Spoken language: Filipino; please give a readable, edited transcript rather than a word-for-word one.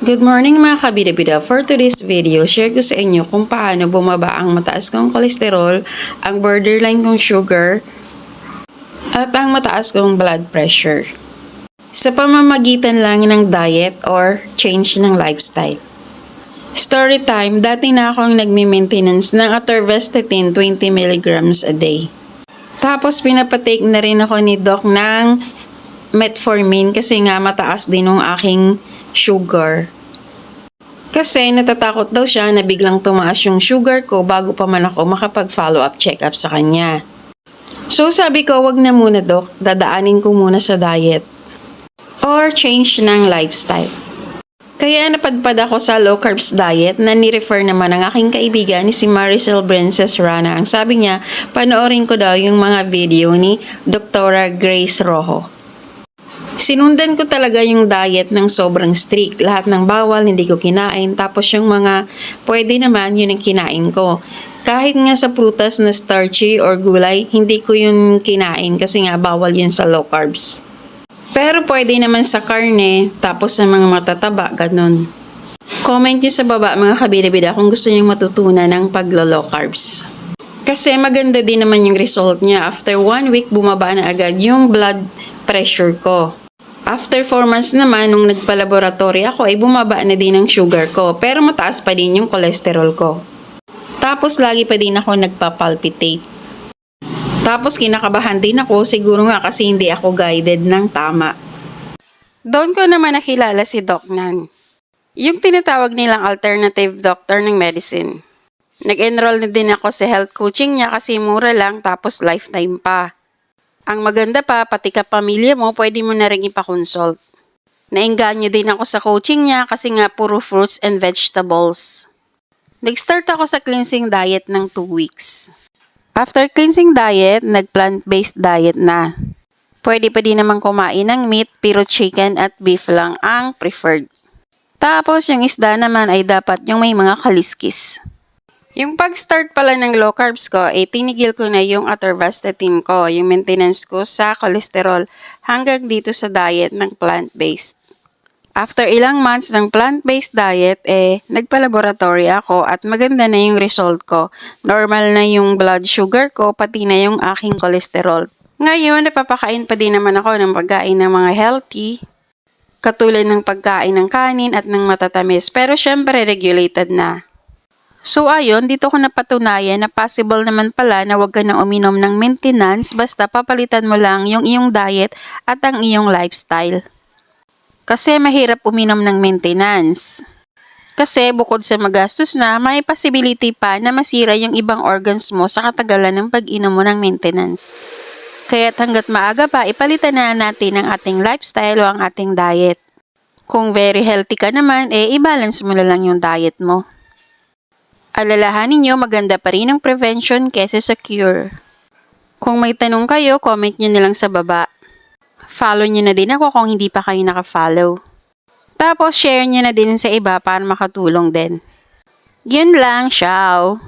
Good morning mga kabida-bida. For today's video, share ko sa inyo kung paano bumaba ang mataas kong kolesterol, ang borderline kong sugar, at ang mataas kong blood pressure. Sa pamamagitan lang ng diet or change ng lifestyle. Story time, dati na akong nagme-maintenance ng atorvastatin 20 mg a day. Tapos pinapatake na rin ako ni Doc ng metformin kasi nga mataas din ng aking sugar. Kasi natatakot daw siya na biglang tumaas yung sugar ko bago pa man ako makapag-follow up check-up sa kanya. So sabi ko, wag na muna Doc, dadaanin ko muna sa diet or change ng lifestyle. Kaya napadpad ako sa low carbs diet na ni-refer naman ng aking kaibigan ni si Maricel Brences Rana. Ang sabi niya, panoorin ko daw yung mga video ni Dr. Grace Rojo. Sinundan ko talaga yung diet ng sobrang strict. Lahat ng bawal, hindi ko kinain. Tapos yung mga pwede naman, yun ang kinain ko. Kahit nga sa prutas na starchy or gulay, hindi ko yun kinain kasi nga bawal yun sa low carbs. Pero pwede naman sa karne, tapos sa mga matataba, ganun. Comment nyo sa baba mga kabida-bida kung gusto nyo matutunan ng paglo-low carbs. Kasi maganda din naman yung result niya. After 1 week, bumaba na agad yung blood pressure ko. After 4 months naman, nung nagpa-laboratory ako, ay bumaba na din ang sugar ko. Pero mataas pa din yung cholesterol ko. Tapos lagi pa din ako nagpa-palpitate. Tapos kinakabahan din ako, siguro nga kasi hindi ako guided ng tama. Doon ko naman nakilala si Doc Nan. Yung tinatawag nilang alternative doctor ng medicine. Nag-enroll na din ako sa health coaching niya kasi mura lang tapos lifetime pa. Ang maganda pa, pati kapamilya mo, pwede mo na rin ipakonsult. Naengganyo din ako sa coaching niya kasi nga puro fruits and vegetables. Nag-start ako sa cleansing diet ng 2 weeks. After cleansing diet, nag-plant-based diet na. Pwede pa din naman kumain ng meat, pero chicken at beef lang ang preferred. Tapos yung isda naman ay dapat yung may mga kaliskis. Yung pag-start pala ng low carbs ko, tinigil ko na yung atorvastatin ko, yung maintenance ko sa cholesterol hanggang dito sa diet ng plant-based. After ilang months ng plant-based diet, nagpa-laboratory ako at maganda na yung result ko. Normal na yung blood sugar ko, pati na yung aking cholesterol. Ngayon, napapakain pa din naman ako ng pagkain ng mga healthy, katulad ng pagkain ng kanin at ng matatamis, pero syempre regulated na. So ayun, dito ko napatunayan na possible naman pala na huwag ka nang uminom ng maintenance basta papalitan mo lang yung iyong diet at ang iyong lifestyle. Kasi mahirap uminom ng maintenance. Kasi bukod sa magastos na, may possibility pa na masira yung ibang organs mo sa katagalan ng pag-inom mo ng maintenance. Kaya't hanggat maaga pa, ipalitan na natin ang ating lifestyle o ang ating diet. Kung very healthy ka naman, i-balance mo na lang yung diet mo. Alalahanin nyo, maganda pa rin ang prevention kesa sa cure. Kung may tanong kayo, comment nyo nilang sa baba. Follow nyo na din ako kung hindi pa kayo naka-follow. Tapos share nyo na din sa iba para makatulong din. Yun lang, ciao!